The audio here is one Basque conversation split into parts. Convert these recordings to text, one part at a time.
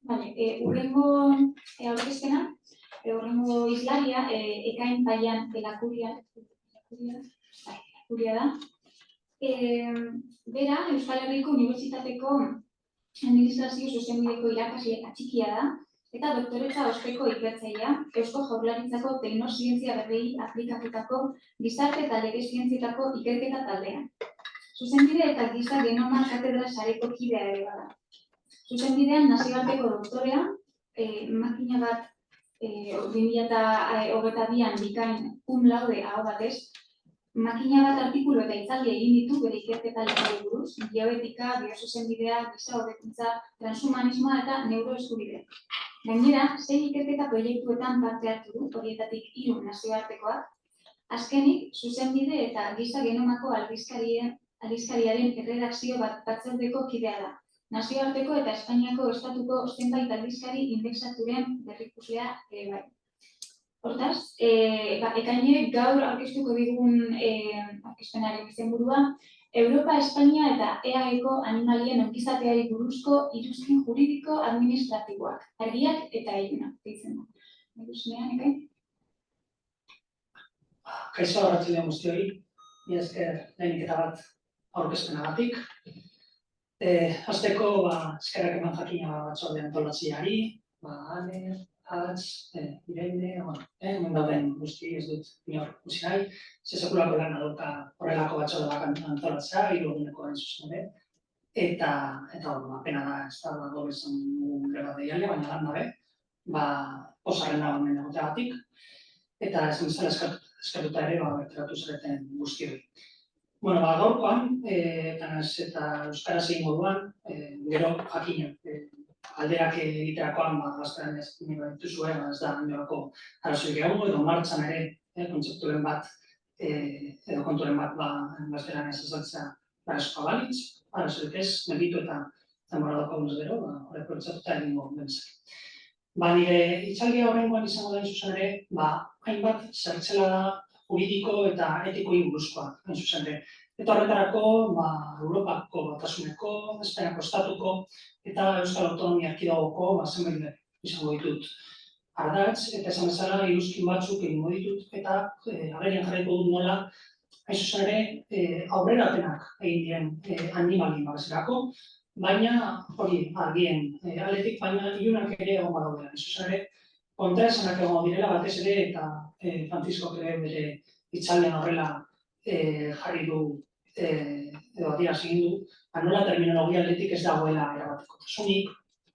Hurrengo aurkezpena, hurrengo islaria, Ekain Paian Elakuria da. Bera, Euskal Herriko Unibertsitateko Administrazio Zuzenbideko irakasle atxikia da, eta doktoretza osteko ikertzailea, Eusko Jaurlaritzako teknozientzia berriei aplikatutako gizarte eta lege zientzietako ikerketa taldean. Zuzenbide eta giza genoma katedra sareko kidea ere bada. Zuzenbidean nazioarteko doktorea, makina bat 2022an bikain laude aho batez, makina bat artikulu eta hitzaldi egin ditu bere ikerketa lanei buruz, bioetika, biozuzenbidea, giza hobekuntza, transhumanismoa eta neuroeskubidea. Gainera, 6 ikerketa proiektuetan parte hartu du, horietatik 3 nazioartekoak. Azkenik, zuzenbide eta giza genomako aldizkariaren erredakzio batzordeko kidea da. Nazioarteko eta Espainiako estatuko zenbait aldizkari indexaturen berrikuslea ere bai. Hortaz, Ekainek gaur aurkeztuko digun aurkezpenaren izenburua, Europa, Espainia eta EAEko animalien ongizateari buruzko iruzkin juridiko administratiboak, argiak eta ilunak, deitzen da. Ikusinean, Ekain? Kaixo arratsaldeon guztioi, mila esker lehenik eta bat aurkezpenagatik. Hasteko, eskerrak eman jakina batzorde antolatzaileari, Ane, Hatz, Irene, hemen dauden guzti ez dut inor ikusi nahi, sekulako lana dauka horrelako batzorde bat antolatzea, 3 eguneko hain zuzen ere, eta pena da, ez da gaur izan dugun greba deialdia, baina lan dabe, pozarren dago hemen egoteagatik, eta ez bezala eskertuta ere, bertaratu zareten guztioi. Gaurkoan, eta euskaraz egin moduan, gero jakina, alderak egiterakoan gaztean ez dituzue, ez da inolako arazoik egongo, edo martxan ere kontzepturen bat, edo konturen bat gaztean ez azaltzea arazoa balitz, arazoik ez, gelditu eta denbora daukaguz gero, horreko ertzatuta egingo bentzak. Nire hitzaldia horrengoan izango da zuzen ere, hainbat zertzelada juridiko eta etikoi buruzkoa, hain zuzen ere. Eta horretarako, Europako Batasuneko, Espainiako Estatuko eta Euskal Autonomia Erkidegoko zenbait izango ditut ardatz, eta esan bezala iruzkin batzuk egingo ditut, eta agerian jarriko dut nola, hain zuzen ere, aurrerapenak egin diren animalien babeserako, baina hori argien aldetik, baina ilunak ere egon badaudela. Hain zuzen ere, kontraesanak egongo direla batez ere, eta Franciscok ere bere hitzaldian horrela jarri du edo adierazi egin du, nola terminologia aldetik ez dagoela erabatekotasunik,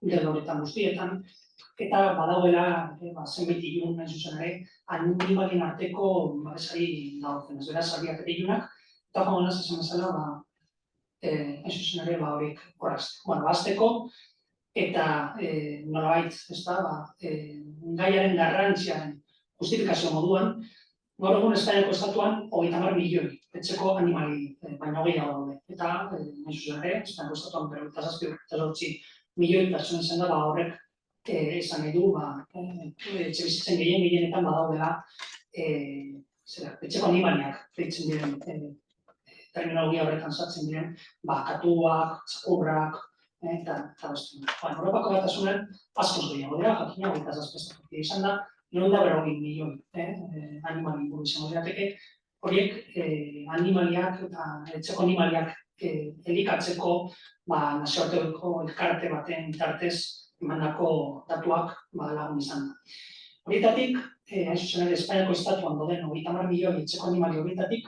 gero horretan guztietan, eta badagoela zenbait ilun hain zuzen ere, animalien arteko babesari dagoen. Ez beraz, argiak eta ilunak, eta joan naz esan bezala, hain zuzen ere horiek horazte. Azteko, eta nolabait, ez da, gaiaren garrantziaren justifikazio moduan, gaur egun Espainiako Estatuan 30 milioi etxeko animali baino gehiago daude. Eta, hain zuzen ere, Espainiako Estatuan 57 milioi pertsona izan da, horrek esan nahi du, etxe bizitzen gehienetan badaudela etxeko animaliak deitzen diren terminologia horretan sartzen diren, katuak, txakurrak, eta beste. Europako Batasunean askoz gehiago dira, jakina, 27 izan da, 940 milioi animali inguru izango dirateke, horiek animaliak eta etxeko animaliak elikatzeko nazioarteko elkarte baten bitartez emandako datuak lagun izan da. Horietatik, hain zuzen ere Espainiako Estatuan dauden 30 milioi etxeko animali horietatik,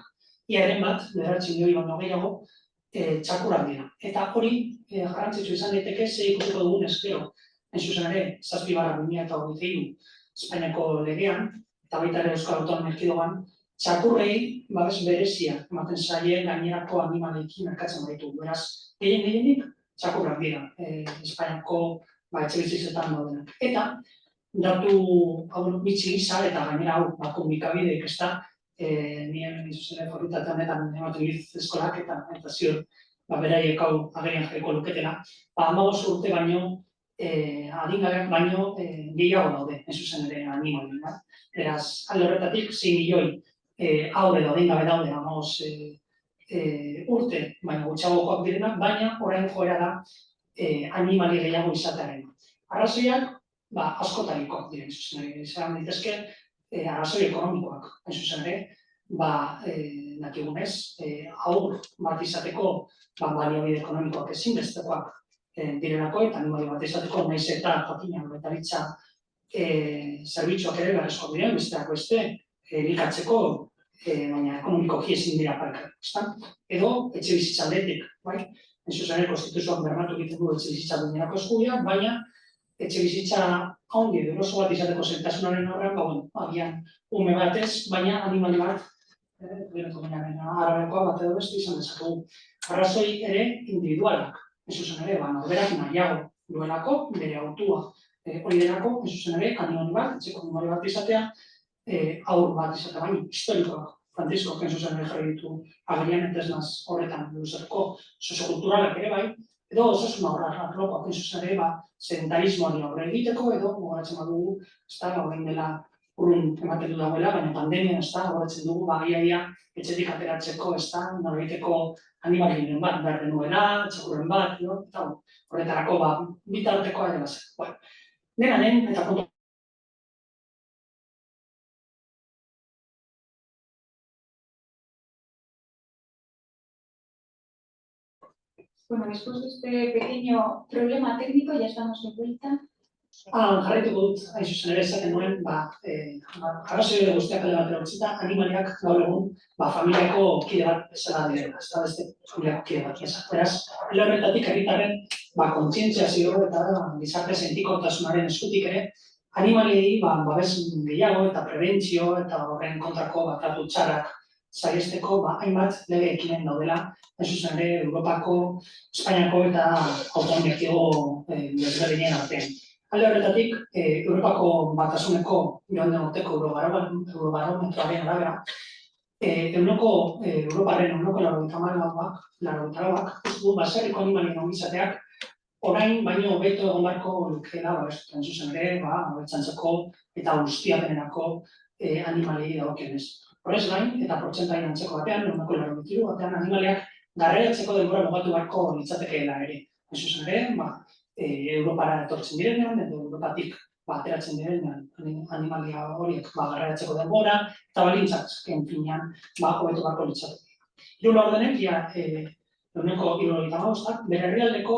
iaren bat, 9 milioi baino gehiago, txakurrak dira. Eta hori garrantzitsu izan daiteke ze ikusiko dugun ezkero, hain zuzen ere 7/2023 Espainiako legean, eta baita ere Euskal Autonomia Erkidegoan, txakurrei babes berezia ematen zaie gainerako animaleekin merkatzen baitu. Beraz, gehienik txakurrak dira Espainiako etxebizitzetan daudenak. Eta, datu bitxi gisa eta gainera komunikabideek ez da, nien fakultate honetan ematen diz eskolak eta ziur beraiek agerian jarriko luketela, 15 urte baino adingabeak baino gehiago daude, ez zuzen ere animalien. Beraz, alde horretatik, 6 milioi aurre edo adingabe daude, urte baino gutxiagokoak direnak, baina orain joera da animali gehiago izatearen. Arrazoiak, askotarikoak dira, zuzen ere, izan daitezke, arrazoi ekonomikoak, hain zuzen ere, dakigunez, haur bat izateko baliabide ekonomikoak ezinbestekoak direlako, eta animali bat izateko nahiz eta jakina bertaritza zerbitzuak ere beharrezkoak diren, besteak beste, elikatzeko, baina ekonomikoki ezin dira parkatu, edo etxe bizitza aldetik, bai? Hain zuzen ere, konstituzioak bermatu egiten du etxe bizitza duenerako eskubidea, baina etxe bizitza handi edo eroso bat izateko zailtasunaren aurrean, agian ume batez, baina animali bat, arabekoa bat edo beste izan dezakegu. Arrazoi ere individualak, ez zuzen ere, norberak nahiago duelako, bere autua hori delako, ez zuzen ere, animali bat, etxeko animali bat izatea, haur bat izatea, baina historikoak, Francisco, ez zuzen ere jarri ditu agerian, eta ez naz horretan luzerko soziokulturalak ere bai, edo osasun arlokoak, ez zuzen ere, sedentarismoari aurre egiteko, edo gogoratzen badugu, ez da, horrein dela urrun ematen du dagoela, baina pandemia, ez da, gogoratzen dugu, iaia etxetik ateratzeko, ez da, norbiteko animalien bat, behar denuela, txakurren bat, eta horretarako bitartekoa ere bazen. Dena den, eta kontu. Bueno, después de este pequeño problema técnico, ya estamos de vuelta. Jarraituko dut, hain zuzen ere esaten nuen, arrazoi guztiak alde batera utzita, animaliak gaur egun familiako kide bat bezala direla, ez da beste familiako kide bat bezala. Beraz, alde horretatik herritarren kontzientziazio eta gizarte sentikortasunaren eskutik ere, animaliei babes gehiago eta prebentzio eta horren kontrako tratu txarrak saihesteko hainbat lege ekimen daudela, hain zuzen ere Europako, Espainiako eta autonomiako desberdinen artean. Alde horretatik, Europako Batasuneko joan den urteko Eurobarometroaren arabera, Europaren euneko 84ak uste du baserriko animalien ongizateak orain baino hobeto egon beharko lukeela babestuta, zuzen ere, abeltzaintzako eta ustiapenerako animaliei dagokionez. Horrez gain, eta portzentai antzeko batean, euneko 83 batean animaliak garraiatzeko denbora mugatu beharko litzatekeela ere. Hain zuzen ere, Europara etortzen direnean, edo Europatik ateratzen direnean animalia horiek garraiatzeko denbora, eta balintzak finean hobeto beharko litzateke. Hiru laurdenek, euneko 75, bere herrialdeko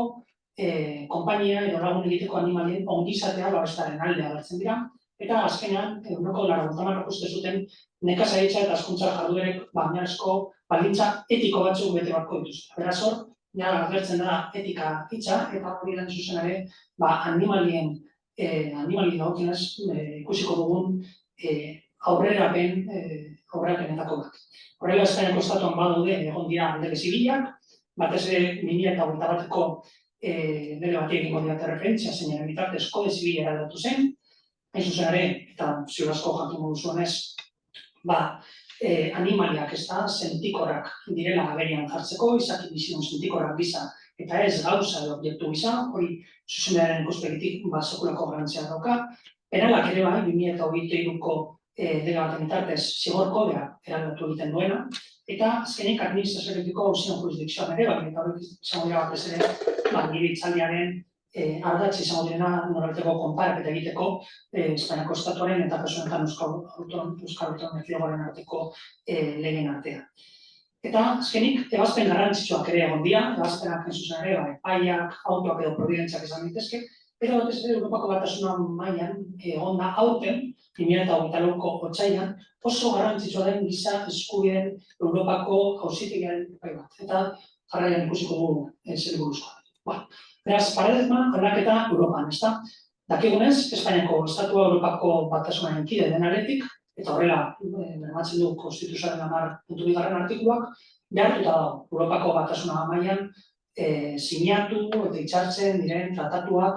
konpainia edo lagun egiteko animalien ongizatea babestaren alde agertzen dira, eta azkenean, euneko 80 uste zuten nekazaritza eta hazkuntza jarduerek oinarrizko baldintza etiko batzuk bete beharko dituzte. Beraz hor, agertzen da etika hitza, eta hori den zuzen ere, animalien dagokionez ikusiko dugun aurrerapenetako bat. Horrela Espainiako estatuan badaude egon dira lege zibilak, batez ere 2021ko lege bati egingo diote erreferentzia, zeinaren bitartez kode zibila eraldatu zen, hain zuzen ere, eta ziur asko jakingo duzuenez, animaliak sentikorrak direla agerian jartzeko, izaki bizidun sentikorrak gisa, eta ez gauza edo objektu gisa, hori zuzenaren ikuspegitik sekulako garantzia dauka. Penalak ere 2023ko lege baten bitartez zigor kodea eraldatu egiten duena, eta azkenik administrazioarekiko auzian jurisdikzioan ere, eta hori izango dira batez ere, nire itzaldiaren ardatz izango direna norbeteko konparaketa egiteko Espainiako estatuaren eta kasuanetan Euskal Autonomiakoaren arteko legeen artean. Eta azkenik, ebazpen garrantzitsuak ere egon dira, ebazpenak zuzen ere, epaiak, autoak edo providentziak izan daitezke, eta batez ere Europako Batasuna mailan egon da aurten, 2024ko otsailean, oso garrantzitsua den giza eskubideen Europako auzitegiaren epai bat. Eta jarraian ikusiko dugu zer buruzkoa. Beraz, paradigma aldaketa Europan, ezta? Dakigunez, Espainiako Estatua Europako Batasunaren kide denaretik, eta horrela, bermatzen du Konstituzioaren 10.2 artikuluak, behartuta dago Europako Batasuna mailan sinatu eta hitzartzen diren tratatuak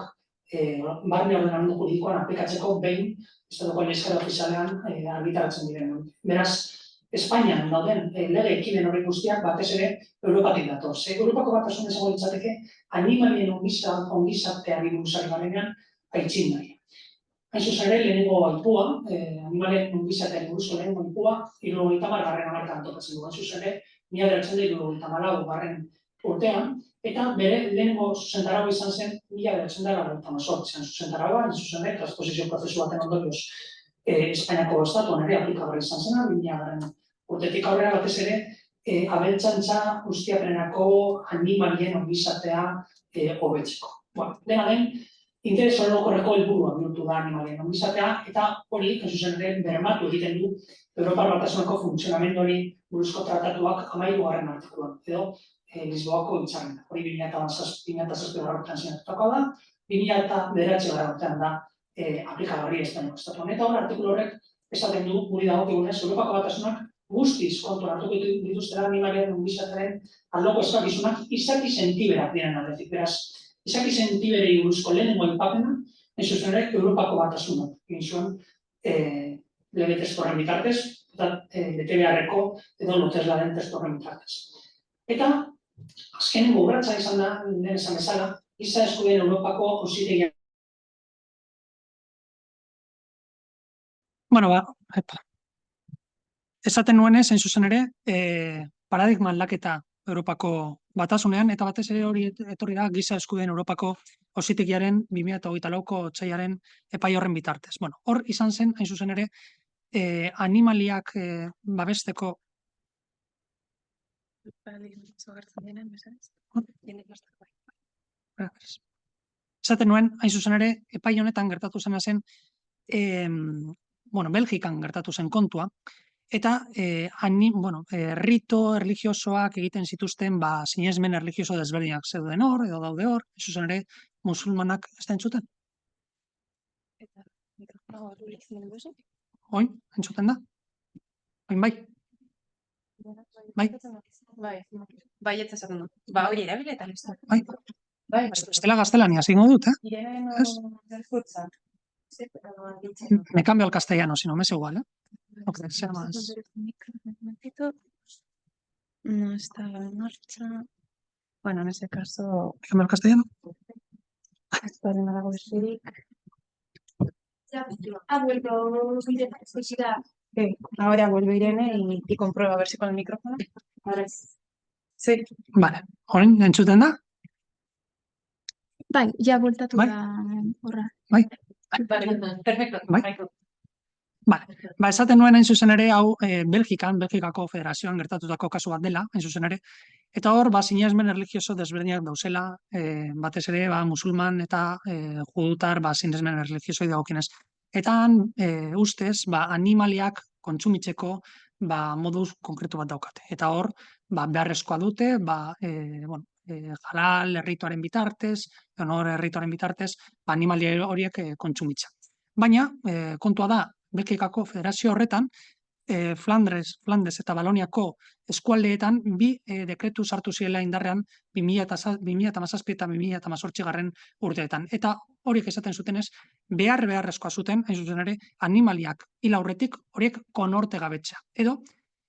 barne ordenamendu juridikoan aplikatzeko behin Estatuko Leizkera Ofizialean argitaratzen diren. Beraz, Espainian dauden lege ekimen hori guztiak batez ere Europatik dator. Europako Batasun izango litzateke animalien ongizateari buruzari garenean aitzindari. Hain zuzen ere, lehenengo aipua, animalien ongizateari buruzko lehenengo aipua, 70. hamarkadan tokatzen du. Hain zuzen ere, 1974. urtean, eta bere lehenengo zuzentaraua izan zen 1998an zuzentaraua, zuzen ere, transposizio prozesu baten ondorioz Espainiako estatuan ere aplikagarri izan zena, 2000 urtetik aurrera batez ere, abeltzaintza ustiapenenako animalien ongizatea hobetzeko. Dena den, interes orokorreko helburua bihurtu da animalien ongizatea, eta hori, zuzen ere, bermatu egiten du Europar Batasuneko funtzionamenduari buruzko tratatuak 13. artikuluan, edo Lisboako hitzarmena. Hori 2007 urtean sinatutakoa da, 2009 urtean da aplikagarri Espainiako estatuan. Eta hor, artikulu horrek esaten du, guri dagokigunez, Europako Batasunak guztiz kontuan hartuko dituztela animalien ongizatearen aldoko eskakizunak izaki sentiberak diren aldetik. Beraz, izaki sentiberei buruzko lehenengo aipapena, zuzen ere, Europako Batasunak egin zuen lege testu horren bitartez, eta bete beharreko edo lotesla den testu horren bitartez. Eta, azkenengo urratsa izan da, lehen esan bezala, giza eskubideen Europako auzitegia. Bueno, esaten nuenez, hain zuzen ere, paradigma aldaketa Europako Batasunean, eta batez ere hori etorri da giza eskubideen Europako auzitegiaren 2024ko otsailaren epai horren bitartez. Bueno, hor izan zen, hain zuzen ere, animaliak babesteko esaten nuen, hain zuzen ere, epai honetan gertatu zena zen, Belgikan gertatu zen kontua, eta rito erlijiosoak egiten zituzten sinesmen erlijioso desberdinak zeuden hor, edo daude hor, hain zuzen ere, musulmanak ez da entzuten? Oin, entzuten da? Oin bai? Bai? Bai, ez esaten du. Hori erabiletan ez da. Bai, estela gaztelania, zingo dut, eh? Me cambio al castellano, si no me es igual, ¿eh? Ok, sea más. No estaba en marcha. Bueno, en ese caso... ¿Me cambio al castellano? Esperen a la web. Ha vuelto Sí, ahora vuelve Irene y comprueba a ver si con el micrófono. Ahora sí. Vale, orain entzuten da? Bai, ja bueltatu Bai. da horra. Bai. Vale, perfecto. Bai. Vale, esaten nuen hain zuzen ere, hau Belgikako federazioan gertatutako kasu bat dela, hain zuzen ere, eta hor, sinesmen erlijioso desberdinak dauzela, batez ere, musulman eta judutar sinesmen erlijiosoi dagokienez. Eta ustez, animaliak kontsumitzeko moduz konkretu bat daukate. Eta hor, beharrezkoa dute, halal errituaren bitartez, honor errituaren bitartez, animali horiek kontsumitza. Baina, kontua da, Belgikako federazio horretan, Flandes eta Valoniako eskualdeetan bi dekretu sartu zirela indarrean 2017 eta 2018 urteetan. Eta horiek esaten zutenez, beharrezkoa zuten, hain zuzen ere, animaliak hil aurretik horiek konorte gabetza. Edo,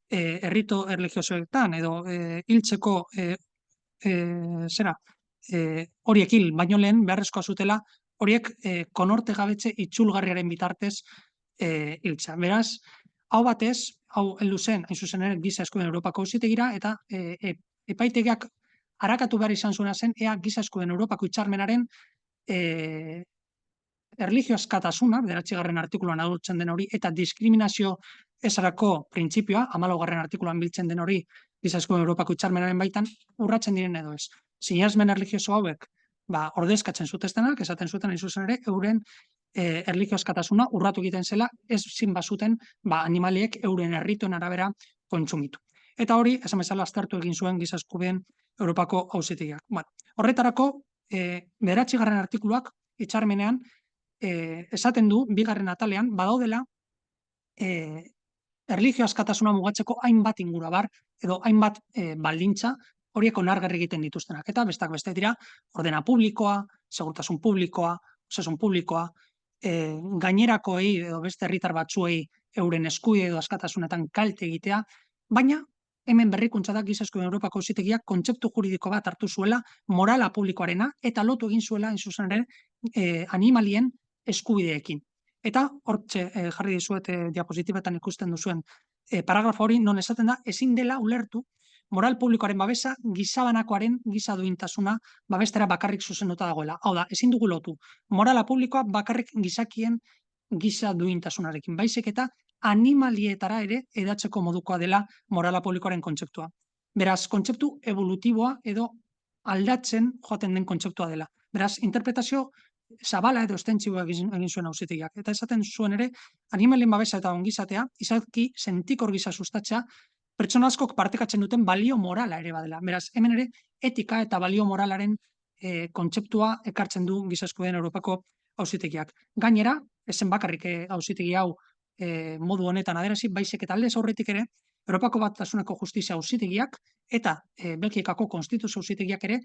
errito erlijiosoetan, edo hiltzeko horiek hil, baino lehen beharrezkoa zutela horiek konorte gabetze itzulgarriaren bitartez hiltza. Beraz, hau batez, hau heldu zen, hain zuzen ere, giza eskubideen Europako auzitegira, eta epaitegiak arakatu behar izan zuena zen, ea giza eskubideen Europako hitzarmenaren erlijio askatasuna, 9. artikuluan adurtzen den hori, eta diskriminazio ezarako printzipioa, 14. artikuluan biltzen den hori, giza eskubideen Europako hitzarmenaren baitan, urratzen diren edo ez. Sinesmen erlijioso hauek, ordezkatzen zutestenak, esaten zuten hain zuzen ere, euren erlijio askatasuna urratu egiten zela, ezin bazuten animaliek euren errituen arabera kontsumitu. Eta hori, esan bezala aztertu egin zuen giza eskubideen Europako auzitegiak. Horretarako, 9. artikuluak hitzarmenean esaten du, 2. atalean, badaudela erlijio askatasuna mugatzeko hainbat ingurabar, edo hainbat baldintza, horiek onargarri egiten dituztenak. Eta bestak beste dira, ordena publikoa, segurtasun publikoa, osasun publikoa, gainerakoei edo beste herritar batzuei euren eskubide edo askatasunetan kalte egitea, baina hemen berrikuntza da giza eskubideen Europako auzitegiak kontzeptu juridiko bat hartu zuela morala publikoarena eta lotu egin zuela hain zuzen ere animalien eskubideekin. Eta hortxe jarri dizuet diapositibetan ikusten duzuen paragrafo hori non esaten da ezin dela ulertu moral publikoaren babesa gizabanakoaren giza duintasuna babestera bakarrik zuzenduta dagoela. Hau da, ezin dugu lotu. Morala publikoa bakarrik gizakien giza duintasunarekin, baizik eta animalietara ere edatzeko modukoa dela morala publikoaren kontzeptua. Beraz, kontzeptu evolutiboa edo aldatzen joaten den kontzeptua dela. Beraz, interpretazio zabala edo estentsiboa egin zuen auzitegiak. Eta esaten zuen ere, animalien babesa eta ongizatea, izaki sentikor gisa sustatzea, pertsona askok partekatzen duten balio morala ere badela. Beraz, hemen ere, etika eta balio moralaren kontzeptua ekartzen du giza eskubideen Europako auzitegiak. Gainera, ezen bakarrik auzitegi hau modu honetan adierazi, baizik eta aldez aurretik ere, Europako Batasuneko Justizia auzitegiak eta Belgikako Konstituzio auzitegiak ere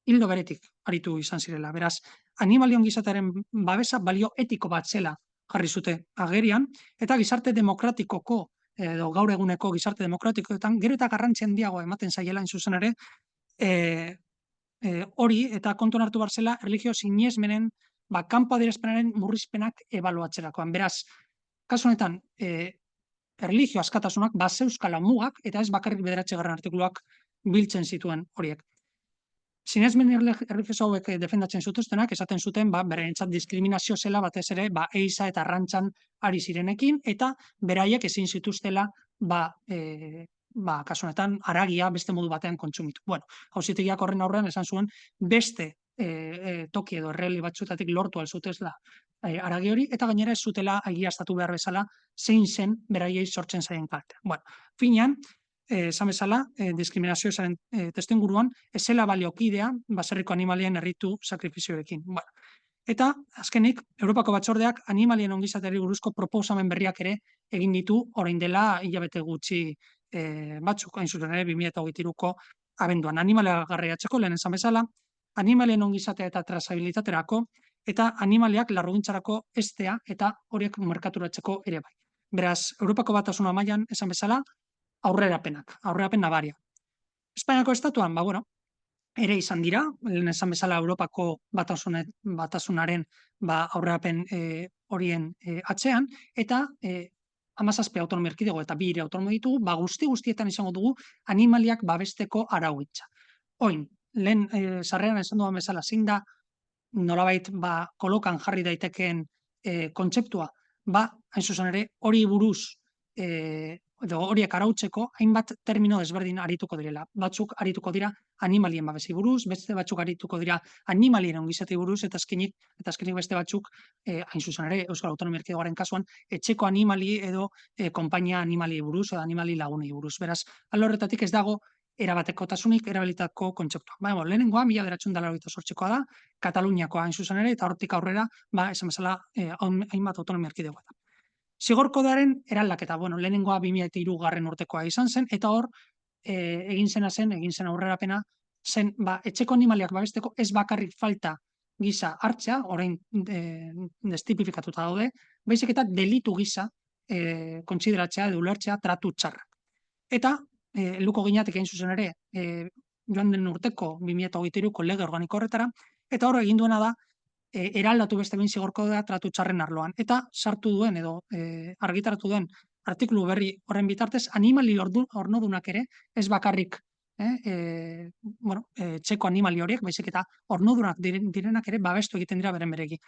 hildo beretik aritu izan zirela. Beraz, animalion gizatearen babesa balio etiko bat zela jarri zute agerian, eta gizarte demokratikoko edo gaur eguneko gizarte demokratikoetan gero eta garrantzi handiagoa ematen zaiela in zuzen ere hori eta kontuan hartu behar zela erlijio sinesmenen kanpo adierazpenaren murrizpenak ebaluatzerakoan. Beraz, kasu honetan, erlijio askatasunak bazeuskala mugak eta ez bakarrik 9. artikuluak biltzen zituen horiek. Sinesmen erlijioso hauek defendatzen zituztenak esaten zuten berentzat diskriminazio zela batez ere eiza eta arrantzan ari zirenekin eta beraiek ezin zituztela kasu honetan haragia beste modu batean kontsumitu. Bueno, auzitegiak horren aurrean esan zuen beste toki edo erreali batzuetatik lortu alzutezla haragi hori eta gainera ez zutela egiaztatu behar bezala zein zen beraiei sortzen zaien kaltea. Bueno, finean, esan bezala, diskriminazio zaren testuinguruan, ez zela baliokidea baserriko animalien erritu sakrifizioekin. Bueno, eta azkenik, Europako Batzordeak animalien ongizateari buruzko proposamen berriak ere egin ditu orain dela hilabete gutxi batzuk, hain zuzen ere 2023ko abenduan. Animalia garraiatzeko, lehen esan bezala, animalien ongizatea eta trazabilitaterako, eta animaliak larrugintzarako estea eta horiek merkaturatzeko ere bai. Beraz, Europako Batasuna mailan esan bezala, aurrerapen nabaria. Espainiako estatuan, ere izan dira, lehen esan bezala Europako Batasunaren aurrerapen horien atzean, eta 17 autonomi erkidego eta 2 hiri autonomo ditugu, guztietan izango dugu animaliak babesteko araugintza. Oin, lehen sarreran esan duan bezala, zein da nolabait kolokan jarri daitekeen kontzeptua, hain zuzen ere, hori buruz edo horiek arautzeko hainbat termino desberdin arituko direla. Batzuk arituko dira animalien babesi buruz, beste batzuk arituko dira animalien ongizati buruz, eta azkenik beste batzuk, hain zuzen ere, Euskal Autonomia Erkidegoaren kasuan, etxeko animali edo konpainia animali buruz, edo animali lagunei buruz. Beraz, alde horretatik ez dago erabatekotasunik erabilitako kontzeptua. Lehenengoa, 1988koa da, Kataluniakoa hain zuzen ere, eta hortik aurrera, esan bezala, hainbat autonomia erkidegoetan. Zigor kodearen eraldaketa, lehenengoa 2003 urtekoa izan zen, eta hor, egin zen aurrerapena, zen, etxeko animaliak babesteko ez bakarrik falta gisa hartzea, orain destipifikatuta daude, baizik eta delitu gisa kontsideratzea edo ulertzea tratu txarrak. Eta, helduko gineatik egin zuzen ere, joan den urteko 2023ko lege organiko horretara, eta hor egin duena da, eraldatu beste behin zigor kodea tratu txarren arloan. Eta sartu duen edo argitaratu duen artikulu berri horren bitartez, animali ornodunak ere, ez bakarrik txeko animali horiek, baizik eta ornodunak direnak ere babestu egiten dira beren beregi.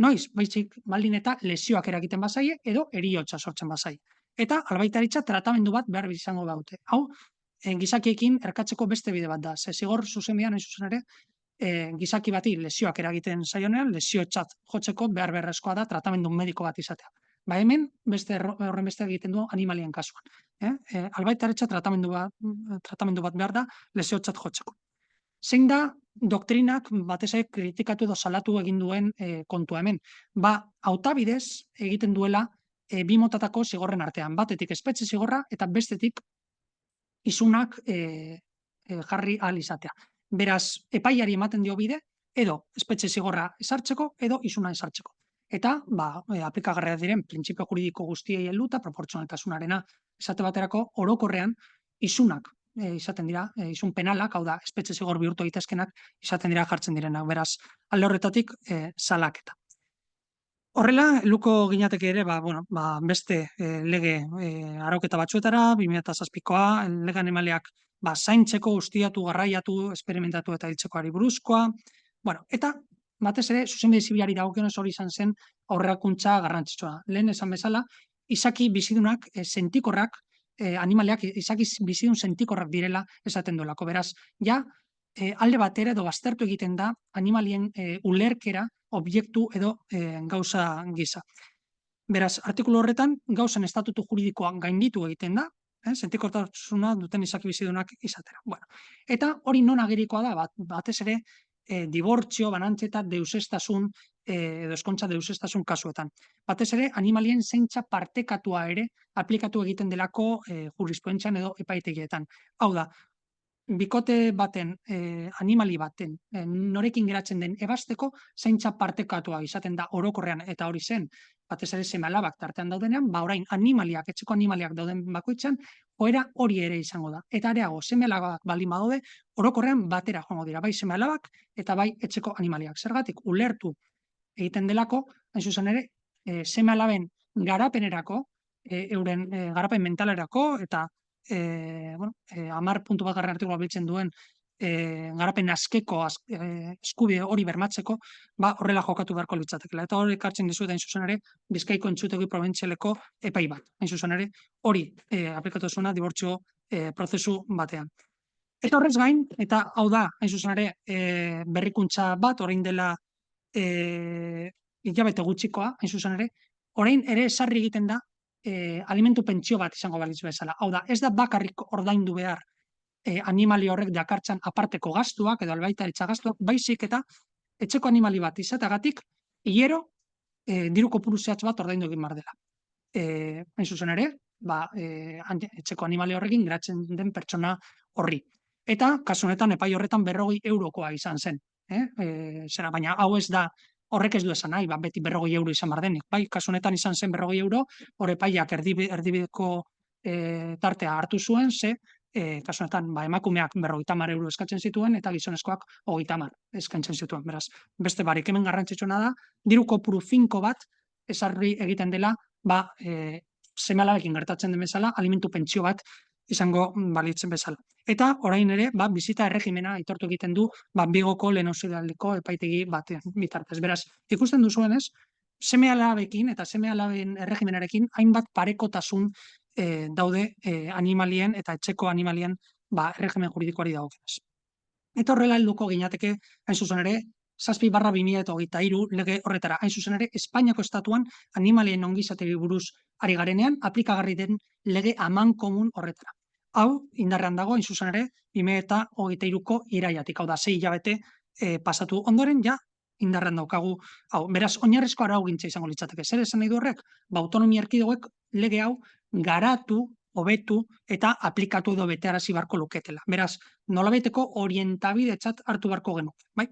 Noiz, baizik baldin eta lesioak eragiten bazaie edo heriotza sortzen bazaie. Eta albaitaritza tratamendu bat behar izango daute. Hau, gizakiekin erkatzeko beste bide bat da. Zigor zuzenbidean, hain zuzen ere, gizaki bati lesioak eragiten zaionean, lesiotzat jotzeko beharrezkoa da tratamendu mediko bat izatea. Hemen, horren beste egiten du animalien kasuan. Albaitaritza tratamendu bat behar da lesiotzat jotzeko. Zein da doktrinak batez kritikatu edo salatu egin duen kontua hemen? Hautabidez egiten duela bi motatako zigorren artean. Batetik espetxe zigorra eta bestetik isunak jarri ahal izatea. Beraz, epaiari ematen dio bide, edo espetxe zigorra esartzeko, edo isuna esartzeko. Eta, aplikagarriak diren printzipio juridiko guztiei helduta, proportzionaltasunarena esate baterako, orokorrean isunak izaten dira, isun penalak, hau da, espetxe zigor bihurtu egitezkenak izaten dira jartzen direnak. Beraz, alde horretatik salaketa. Horrela, helduko ginateke ere, beste lege arauketa batzuetara, 2007koa, lege animaliak zaintzeko, ustiatu, garraiatu, esperimentatu eta hiltzekoari buruzkoa. Bueno, eta batez ere, zuzenbide zibilari dagokionez hori izan zen aurrerakuntza garrantzitsua. Lehen esan bezala, izaki bizidunak, sentikorrak, animaliak izaki bizidun sentikorrak direla esaten duelako. Beraz, ja, alde batera edo baztertu egiten da animalien ulerkera objektu edo gauza gisa. Beraz, artikulu horretan, gauzen estatutu juridikoa gainditu egiten da, sentikortasuna duten izaki bizidunak izatera. Bueno, eta hori non agerikoa da, batez ere, dibortzio, banantzeta, deusestasun, edo eskontza deusestasun kasuetan. Batez ere, animalien zaintza partekatua ere aplikatu egiten delako jurisprudentzian edo epaitegietan. Hau da, bikote baten, animali baten, norekin geratzen den ebasteko, zaintza partekatua izaten da orokorrean, eta hori zen, batez ere seme-alabak tartean daudenean, orain animaliak, etxeko animaliak dauden bakoitzan, joera hori ere izango da. Eta areago, seme-alabak baldin badaude, orokorrean batera joango dira, bai seme-alabak eta bai etxeko animaliak. Zergatik, ulertu egiten delako, hain zuzen ere, seme-alaben garapenerako, euren garapen mentalerako, eta 10.1 artikulua biltzen duen garapen askeko eskubide hori bermatzeko, horrela jokatu beharko litzatekela. Eta hori ekartzen dizuet, hain zuzen ere, Bizkaiko entzutegi probintzialeko epai bat. Hain zuzen ere, hori aplikatu zuena dibortzio prozesu batean. Eta horrez gain, eta hau da, hain zuzen ere, berrikuntza bat, orain dela hilabete gutxikoa, hain zuzen ere, orain ere esarri egiten da alimentu pentsio bat izango balitz bezala. Hau da, ez da bakarrik ordaindu behar animali horrek dakartzan aparteko gastuak edo albaitaritza gastuak, baizik eta etxeko animali bat izatagatik hilero diru kopuru zehatz bat ordaindu egin behar dela. Hain zuzen ere, etxeko animali horrekin geratzen den pertsona horri. Eta, kasu honetan, epai horretan 40 eurokoa izan zen. Baina hau ez da, horrek ez du esan nahi, beti 40 euro izan behar denik. Bai, kasu honetan izan zen 40 euro, hor epaiak erdibideko tartea hartu zuen, kasu honetan emakumeak 50 euro eskatzen zituen, eta gizonezkoak 30 eskatzen zituen. Beraz, beste barik hemen garrantzitsuna da, diru kopuru finko bat esarri egiten dela, seme-alabekin gertatzen den bezala, alimentu pentsio bat izango balitzen bezala. Eta orain ere, bizita erregimena aitortu egiten du Bigoko lehen auzialdiko epaitegi batean bitartez. Beraz, ikusten duzuenez, seme-alabekin eta seme-alaben erregimenarekin hainbat parekotasun daude animalien eta etxeko animalien erregimen juridikoari dagokionez. Eta horrela helduko ginateke, hain zuzen ere, 7/2023 lege horretara. Hain zuzen ere, Espainiako estatuan animalien ongizateri buruz ari garenean, aplikagarri den lege amankomun horretara. Hau, indarrean dago, hain zuzen ere, 2023ko iraiatik, hau da, 6 hilabete pasatu ondoren, ja, indarrean daukagu, hau, beraz, oinarrizko araugintza izango litzateke. Zer esan nahi du horrek? Autonomia erkidegoek lege hau garatu, hobetu eta aplikatu edo betearazi beharko luketela. Beraz, nolabaiteko orientabidetzat hartu beharko genuke, bai?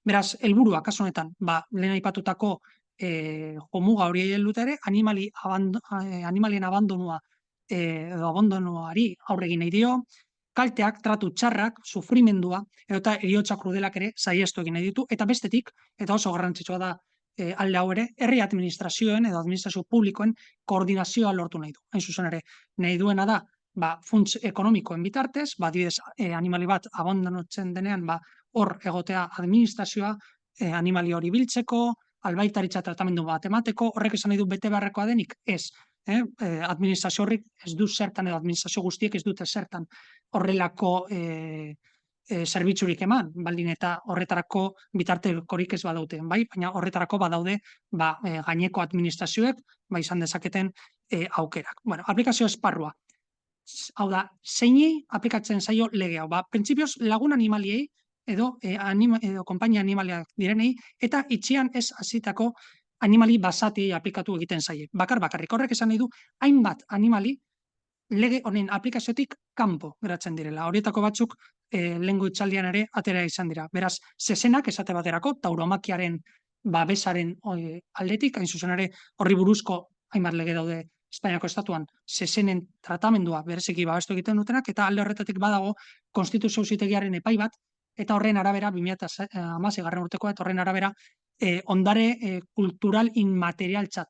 Beraz, helburua kasu honetan, lehen aipatutako jomuga hori helduta ere, animalien abandonua edo abandonuari aurre egin nahi dio, kalteak, tratu txarrak, sufrimendua, eta heriotza krudelak ere saihestu egin nahi ditu, eta bestetik, eta oso garrantzitsua da alde hau ere, herri administrazioen edo administrazio publikoen koordinazioa lortu nahi du. Hain zuzen ere, nahi duena da, funts ekonomikoen bitartez, adibidez, animali bat abandonatzen denean, hor egotea administrazioa, animali hori biltzeko, albaitaritza tratamendu bat emateko, horrek esan nahi du bete beharrekoa denik, ez. Administrazio horrik ez du zertan, edo administrazio guztiek ez dute zertan horrelako zerbitzurik eman, baldin eta horretarako bitartekorik ez badaute, bai, baina horretarako badaude gaineko administrazioek, izan dezaketen aukerak. Bueno, aplikazio esparrua. Hau da, zeinei aplikatzen zaio lege hau, printzipioz lagun animaliei edo konpainia animaliak direnei, eta itxian ez hasitako animali basatiei aplikatu egiten zaie. Bakarrik horrek esan nahi du, hainbat animali lege honen aplikaziotik kanpo geratzen direla. Horietako batzuk lehengo itzaldian ere atera izan dira. Beraz, zezenak esate baterako, tauromakiaren babesaren aldetik, hain zuzen ere horri buruzko hainbat lege daude Espainiako estatuan, zezenen tratamendua bereziki babestu egiten dutenak, eta alde horretatik badago konstituzio auzitegiaren epai bat, eta horren arabera, 2016 urtekoa, eta horren arabera, ondare kultural inmaterialtzat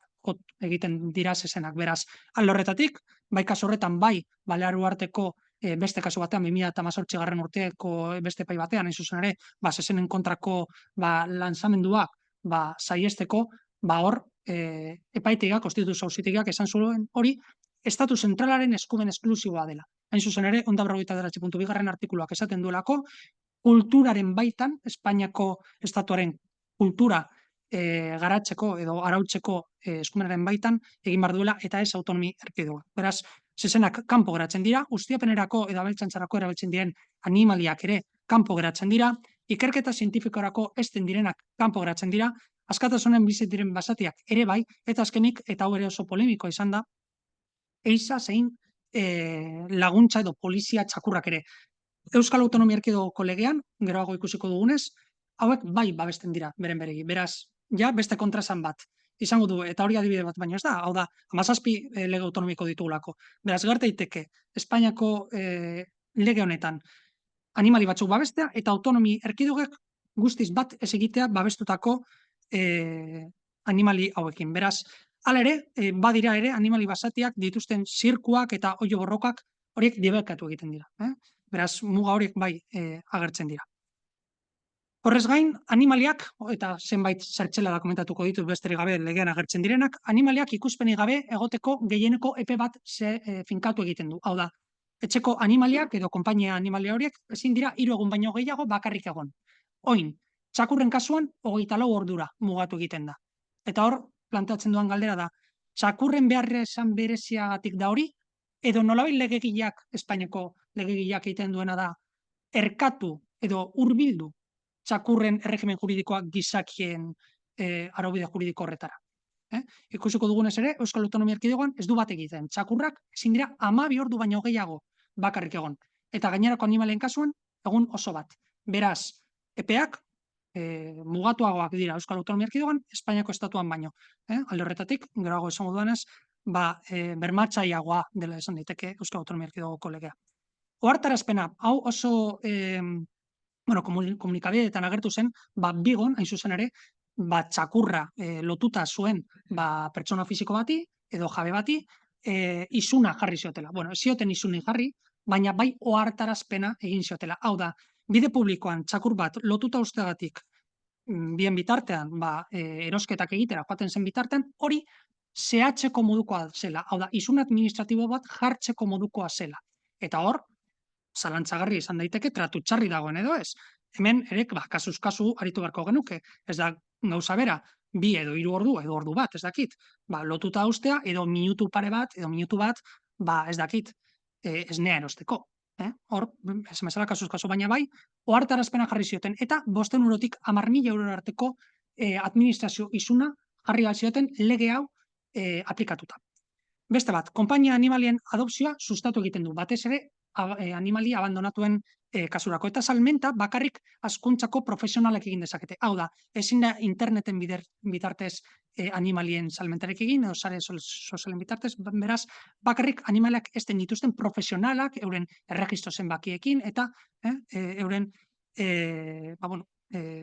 egiten dira zezenak. Beraz, alde horretatik, kasu horretan, Balear Uharteko beste kasu batean, 2018 urteko beste epai batean, hain zuzen ere, zezenen kontrako lanzamenduak saiesteko, hor epaitegiak, konstituzio auzitegiak esan zuen hori, Estatu zentralaren eskumen esklusiboa dela. Hain zuzen ere, 149.2 artikuluak esaten duelako, kulturaren baitan, Espainiako estatuaren kultura garatzeko edo arautzeko eskumenaren baitan egin behar duela eta ez autonomi erkidegoa. Beraz, zezenak kanpo geratzen dira, ustiapenerako edo abeltzaintzarako erabiltzen diren animaliak ere kanpo geratzen dira, ikerketa zientifikorako ezten direnak kanpo geratzen dira, askatasunen bizi diren basatiak ere bai, eta azkenik, eta hau ere oso polemikoa izan da, eiza zein laguntza edo polizia txakurrak ere. Euskal Autonomia Erkidegoko legean, geroago ikusiko dugunez, hauek bai babesten dira, beren beregi. Beraz, ja beste kontraesan bat izango du, eta hori adibide bat baino ez da, hau da, 17 lege autonomiko ditugulako. Beraz, gerta daiteke Espainiako lege honetan animali batzuk babestea, eta autonomi erkidegoek guztiz bat ez egitea babestutako animali hauekin. Beraz, hala ere, badira ere animali basatiak dituzten zirkuak eta oilo borrokak horiek debekatu egiten dira. Beraz, muga horiek bai agertzen dira. Horrez gain, animaliak, eta zenbait zertxela da komentatuko ditut besterik gabe legean agertzen direnak, animaliak ikuspenik gabe egoteko gehieneko epe bat finkatu egiten du. Hau da, etxeko animaliak edo konpainia animalia horiek ezin dira 3 egun baino gehiago bakarrik egon. Oin, txakurren kasuan 24 ordura mugatu egiten da. Eta hor, planteatzen duan galdera da, txakurren beharrezan bereziagatik da hori, edo nolabait legegileak, Espainiako legegileak egiten duena da, erkatu edo hurbildu txakurren erregimen juridikoak gizakien araubide juridiko horretara. Ikusiko dugunez ere, Euskal Autonomia Erkidegoan ez du bat egiten. Txakurrak ezin dira 12 ordu baino gehiago bakarrik egon. Eta gainerako animalien kasuan, egun oso bat. Beraz, epeak mugatuagoak dira Euskal Autonomia Erkidegoan, Espainiako estatuan baino. Alde horretatik, geroago esango duanez, bermatzaileagoa dela esan daiteke Euskal Autonomia Erkidegoko legea. Ohartarazpena, hau oso komunikabideetan agertu zen, Bigon, hain zuzen ere, txakurra lotuta zuen pertsona fisiko bati, edo jabe bati, izuna jarri ziotela. Bueno, ez zioten izuni jarri, baina bai ohartarazpena egin ziotela. Hau da, bide publikoan txakur bat lotuta ustegatik bien bitartean, erosketak egitera joaten zen bitartean, hori zehatzeko modukoa zela. Hau da, izun administratibo bat jartzeko modukoa zela. Eta hor, zalantzagarri izan daiteke tratu txarri dagoen edo ez. Hemen ere, kasuz kasu aritu beharko genuke. Ez da gauza bera, 2 edo 3 ordu, edo ordu bat, ez dakit. Lotuta ustea, edo minutu pare bat, edo minutu bat, ez dakit, esnea erosteko. Hor, ez mesala kasuz kasu, baina bai, ohartarazpena jarri zioten, eta 500 eurotik 10.000 euro arteko administrazio izuna jarri zioten lege hau aplikatuta. Beste bat, konpainia animalien adopzioa sustatu egiten du, batez ere animali abandonatuen kasurako. Eta salmenta bakarrik hazkuntzako profesionalek egin dezakete. Hau da, ezin da interneten bitartez animalien salmentarek egin, edo sare sozialen bitartez, beraz, bakarrik animaliak ezten dituzten profesionalak, euren erregistro zenbakiekin, eta euren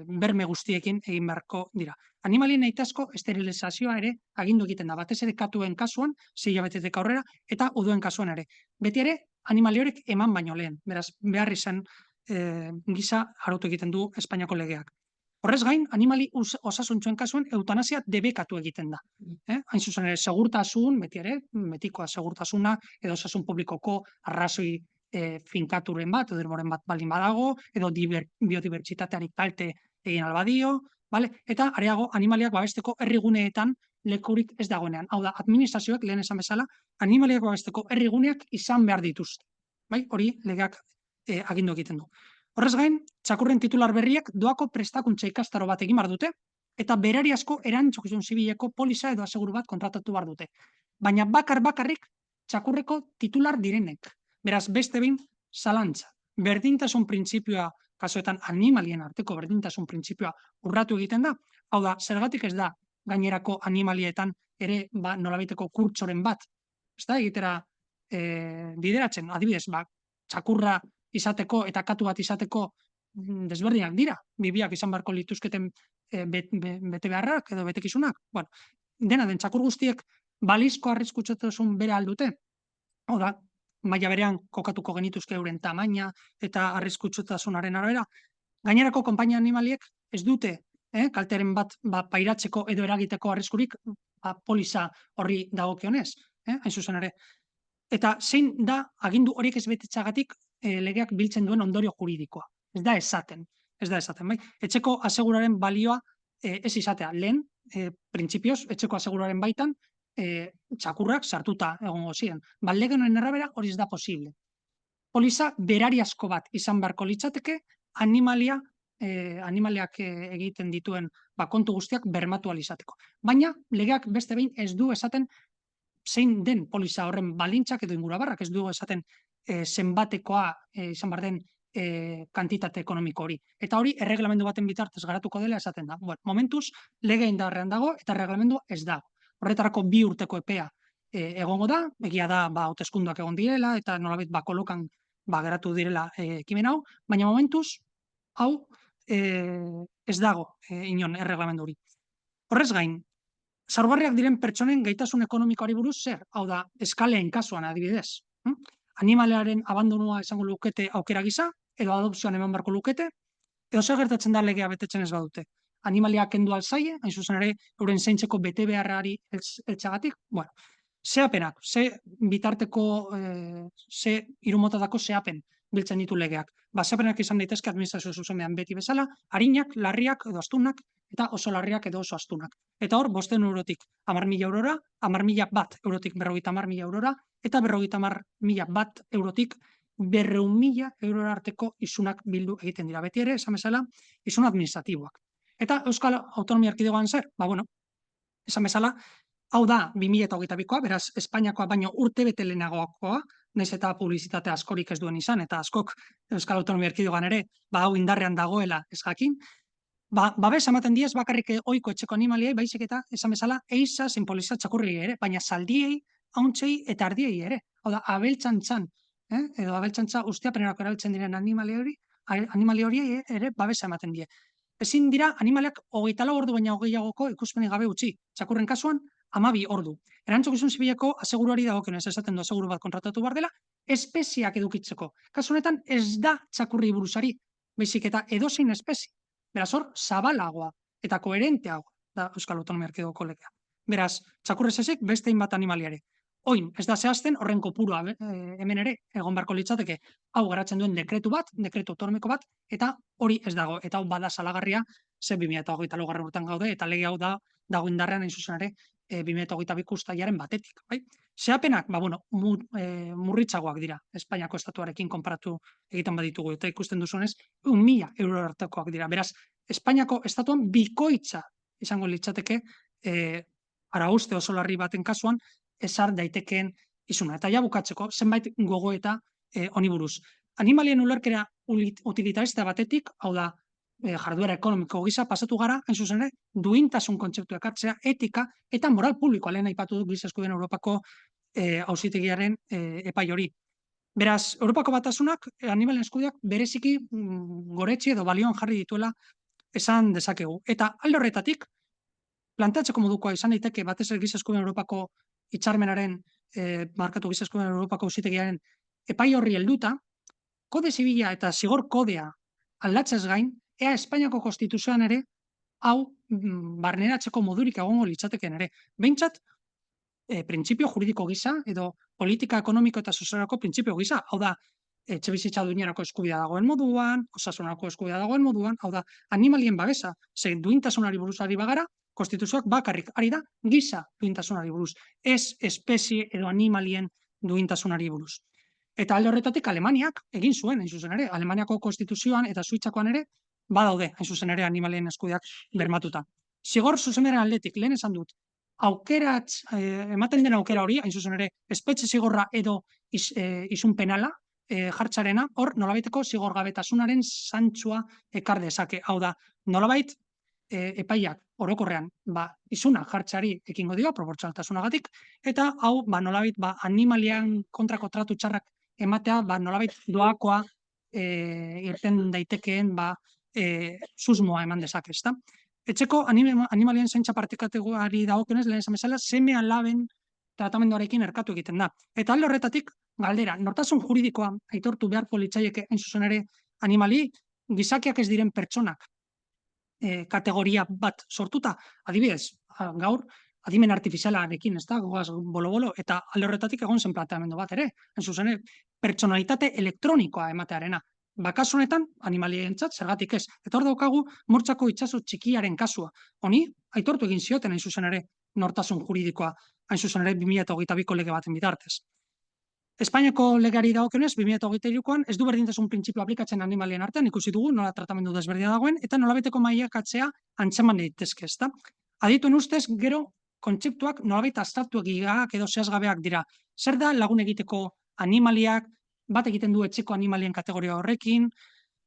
berme guztiekin egin beharko dira. Animalien nahitaezko esterilizazioa ere agindu egiten da, batez ere katuen kasuan, 6 hilabetetik aurrera, eta uduen kasuan ere. Beti ere, animali horiek eman baino lehen, beraz, behar izan gisa arautu egiten du Espainiako legeak. Horrez gain, animali osasuntsuen kasuan eutanasia debekatu egiten da. Hain zuzen ere, segurtasun, beti ere, betikoa segurtasuna, edo osasun publikoko arrazoi finkaturen bat, edo denboren bat baldin badago, edo biodibertsitateari kalte egin albadio, eta areago animaliak babesteko herriguneetan lekurik ez dagoenean. Hau da, administrazioek, lehen esan bezala, animaliak babesteko herriguneak izan behar dituzte. Hori legeak agindu egiten du. Horrez gain, txakurren titular berriak doako prestakuntza ikastaro bat egin behar dute, eta berariazko erantzukizun zibileko poliza edo aseguru bat kontratatu behar dute. Baina bakarrik txakurreko titular direnek. Beraz, beste behin, zalantza. Berdintasun printzipioa, kasuetan animalien arteko berdintasun printzipioa urratu egiten da. Hau da, zergatik ez da gainerako animalietan ere nolabaiteko kurtsoren bat. Ez da, egitera bideratzen, adibidez, txakurra izateko eta katu bat izateko desberdinak dira. Bibiak izan beharko lituzketen bete beharrak edo betekizunak. Dena den txakur guztiek balizko arriskutsutasun bera aldute. Hau da, maila berean kokatuko genituzke euren tamaina eta arriskutsutasunaren arabera. Gainerako konpainia animaliek ez dute kalteren bat pairatzeko edo eragiteko arriskurik polisa horri dagokionez, hain zuzen ere. Eta zein da agindu horiek ez betetzeagatik legeak biltzen duen ondorio juridikoa. Ez da esaten, bai? Etxeko aseguraren balioa ez izatea. Lehen, printzipioz, etxeko aseguraren baitan txakurrak sartuta egongo ziren. Lege honen arabera hori ez da posible. Polisa berariazko bat izan beharko litzateke animaliak egiten dituen kontu guztiak bermatu ahal izateko. Baina legeak beste behin ez du esaten zein den polisa horren balintzak edo ingurabarrak, ez du esaten zenbatekoa izan behar den kantitate ekonomiko hori. Eta hori erreglamendu baten bitartez garatuko dela esaten da. Momentuz, lege indarrean dago eta erreglamendua ez dago. Horretarako 2 urteko epea egongo da, egia da hauteskunduak egon direla eta nolabait kolokan geratu direla ekimen hau, baina momentuz hau ez dago inon erreglamendu hori. Horrez gain, zaurgarriak diren pertsonen gaitasun ekonomikoari buruz zer? Hau da, eskaleen kasuan adibidez. Animalearen abandonua esango lukete aukera gisa, edo adopzioan eman beharko lukete, edo zer gertatzen da legea betetzen ez badute. Animaliak kendu alzaie, hain zuzen ere, euren zaintzeko bete beharrari eltsagatik, zehapenak, ze bitarteko, ze hirumotatako zehapen biltzen ditu legeak. Zehapenak izan daitezke administrazio zuzenean beti bezala, arinak, larriak edo astunak, eta oso larriak edo oso astunak. Eta hor, 500 eurotik 10.000 eurora, 10.000 bat eurotik 50.000 eurora, eta 50.000 bat eurotik 200.000 eurora arteko isunak bildu egiten dira. Beti ere, esan bezala, isun administratiboak. Eta Euskal Autonomia Erkidegoan zer? Esan bezala, hau da 2022koa, beraz, Espainiakoa baino urte bete lehenagoakoa, nahiz eta publizitate askorik ez duen izan, eta askok Euskal Autonomia Erkidegoan ere, hau indarrean dagoela ez jakin, babes ematen diez bakarrik ohiko etxeko animaliei, baizik eta, esan bezala, eiza zein poliza txakurriei ere, baina zaldiei, hauntzei eta ardiei ere. Hau da, abeltxantzan, edo abeltxantza ustiapenerako erabiltzen diren animali horiei ere babesa ematen die. Ezin dira animaliak 24 ordu baina gehiagoko ikuspenik gabe utzi. Txakurren kasuan, 12 ordu. Erantzukizun zibileko aseguruari dagokionez esaten du aseguru bat kontratatu behar dela, espeziak edukitzeko. Kasu honetan ez da txakurri buruzari, baizik eta edozein espezie. Beraz hor, zabalagoa eta koherenteagoa da Euskal Autonomia Erkidegoko legea. Beraz, txakurrez ezik beste hainbat animaliare. Oin, ez da zehazten horren kopurua hemen ere egon beharko litzateke hau garatzen duen dekretu bat, dekretu autonomiko bat, eta hori ez dago. Eta hau bada salagarria, ze 2024 urtean gaude, eta lege hau dago indarrean hain zuzen ere 2022 uztailaren batetik. Zehapenak, murritzagoak dira, Espainiako estatuarekin konparatu egiten baditugu, eta ikusten duzunez, 1.000 euro artekoak dira. Beraz, Espainiako estatuan bikoitza izango litzateke arauste oso larri baten kasuan, ezar daitekeen izuna. Eta ja bukatzeko, zenbait gogoeta honi buruz. Animalien ulerkera utilitarista batetik, hau da, jarduera ekonomiko gisa pasatu gara, hain zuzen ere, duintasun kontzeptu ekartzea, etika eta moral publikoa lehen aipatu du Giza Eskubideen Europako auzitegiaren epai hori. Beraz, Europako Batasunak animalien eskubideak bereziki goretsi edo balioan jarri dituela esan dezakegu. Eta alde horretatik, planteatzeko modukoa izan daiteke batez ere Giza Eskubideen Europako hitzarmenaren, markatu Giza Eskubideen Europako auzitegiaren epai horri helduta, kode zibila eta zigor kodea aldatzez gain, ea Espainiako konstituzioan ere, hau barneratzeko modurik egongo litzateken ere. Behintzat, printzipio juridiko gisa, edo politika ekonomiko eta sozialeko printzipio gisa, hau da, etxebizitza duinerako eskubidea dagoen moduan, osasunarako eskubidea dagoen moduan, hau da, animalien babesa, ze duintasunari buruzari bagara, konstituzioak bakarrik ari da giza duintasunari buruz, ez espezie edo animalien duintasunari buruz. Eta alde horretatik Alemaniak egin zuen, hain zuzen ere, Alemaniako konstituzioan eta Suitzakoan ere, badaude, hain zuzen ere, animalien eskubideak bermatuta. Zigor zuzenbideren aldetik, lehen esan dut, ematen den aukera hori, hain zuzen ere, espetxe zigorra edo isun penala, jartzarena, hor nolabaiteko zigorgabetasunaren zantzua ekar dezake. Hau da, nolabait epaiak orokorrean izuna jartzari ekingo dio, proportzionaltasunagatik, eta hau nolabait animalian kontrako tratu txarrak ematea nolabait doakoa irten daitekeen susmoa eman dezake, ezta? Etxeko animalien zaintza partekategoari dagokionez, lehen esan bezala, seme alaben tratamenduarekin erkatu egiten da. Eta alde horretatik, Galdera, nortasun juridikoa aitortu beharko litzaieke hain zuzen ere animali gizakiak ez diren pertsonak kategoria bat sortuta, adibidez, gaur adimen artifizialarekin, ez da, goaz bolo-bolo, eta alde horretatik egon zen planteamendu bat ere, hain zuzen ere, pertsonalitate elektronikoa ematearena. Bakasu honetan, animalientzat, zergatik ez. Eta hor daukagu, Murtzako itsaso txikiaren kasua. Honi, aitortu egin zioten hain zuzen ere, nortasun juridikoa, hain zuzen ere 2022ko lege baten bitartez. Espainiako legeari dagokionez, 2023koan ez du berdintasun printzipio aplikatzen animalien artean, ikusi dugu nola tratamendu desberdina dagoen, eta nolabeteko mailakatzea antzeman daitezke, ezta? Adituen ustez, gero kontzeptuak nolabait abstraktuak edo zehazgabeak dira. Zer da lagun egiteko animaliak, bat egiten du etxeko animalien kategoria horrekin,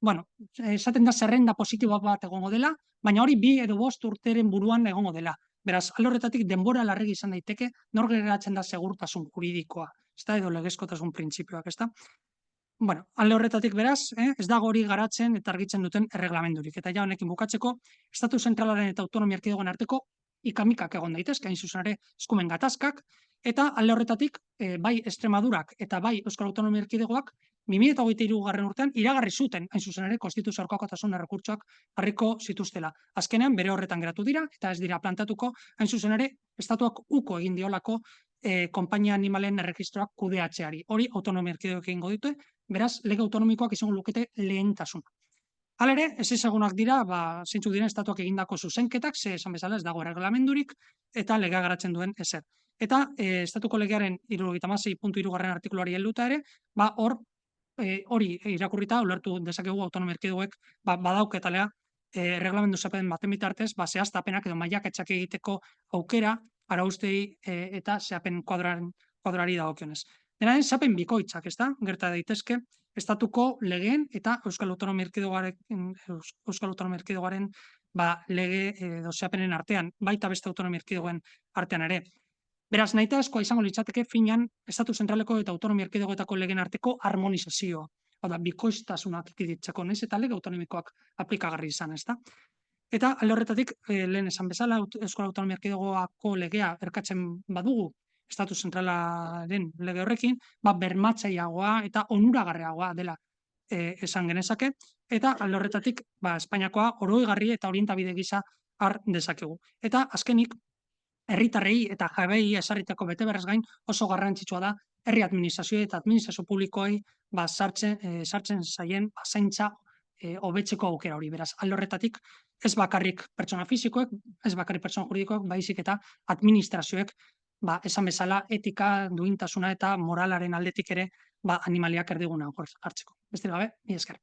bueno, esaten da zerrenda positibo bat egongo dela, baina hori 2 edo 5 urteren buruan egongo dela. Beraz, alde horretatik denbora larregi izan daiteke, nor geratzen da segurtasun juridikoa, ezta, edo legezkotasun printzipioak, ezta? Bueno, alde horretatik beraz, ez dago hori garatzen eta argitzen duten erreglamendurik. Eta ja honekin bukatzeko, Estatu zentralaren eta autonomia erkidegoen arteko ikamikak egon daitezke, hain zuzen ere eskumen gatazkak, eta alde horretatik bai Extremadurak eta bai Euskal Autonomia Erkidegoak 2023 urtean iragarri zuten, hain zuzen ere, konstituzio aurkakotasun errekurtsoak jarriko zituztela. Azkenean bere horretan geratu dira eta ez dira plantatuko, hain zuzen ere, estatuak uko egin diolako konpainia animalen erregistroak kudeatzeari. Hori autonomia erkidegoek egingo ditu, beraz, lege autonomikoak izango lukete lehentasuna. Hala ere, ez ezagunak dira, zeintzuk diren estatuak egindako zuzenketak, ze esan bezala ez dago erreglamendurik eta legea garatzen duen ezer. Eta estatuko legearen 76.3 artikuluari helduta ere, hori irakurrita ulertu dezakegu autonomia erkidegoek badauketalea erreglamendu zepen baten bitartez, zehaztapenak edo mailaketxak egiteko aukera araustei eta zehapen kuadrari dagokionez. Dena den, zehapen bikoitzak, ez da? Gerta daitezke, estatuko legeen eta Euskal Autonomia Erkidegoaren lege edo zeapenen artean, baita beste autonomia erkidegoen artean ere. Beraz, nahitaezkoa izango litzateke finean Estatu zentraleko eta autonomia erkidegoetako legeen arteko harmonizazioa. Hau da, bikoiztasunak ekiditzeko, naiz eta lege autonomikoak aplikagarri izan, ez da? Eta alde horretatik, lehen esan bezala, Euskal Autonomia Erkidegoako legea erkatzen badugu Estatu zentralaren lege horrekin, bermatzaileagoa eta onuragarriagoa dela esan genezake, eta alde horretatik, Espainiakoa oroigarri eta orientabide gisa har dezakegu. Eta azkenik, herritarrei eta jabei ezarritako betebeharrez gain oso garrantzitsua da herri administrazio eta administrazio publikoei sartzen zaien zaintza hobetzeko aukera hori. Beraz, alde horretatik ez bakarrik pertsona fisikoek, ez bakarrik pertsona juridikoek, baizik eta administrazioek esan bezala etika, duintasuna eta moralaren aldetik ere animaliak erdiguna hartzeko. Besterik gabe, mila esker.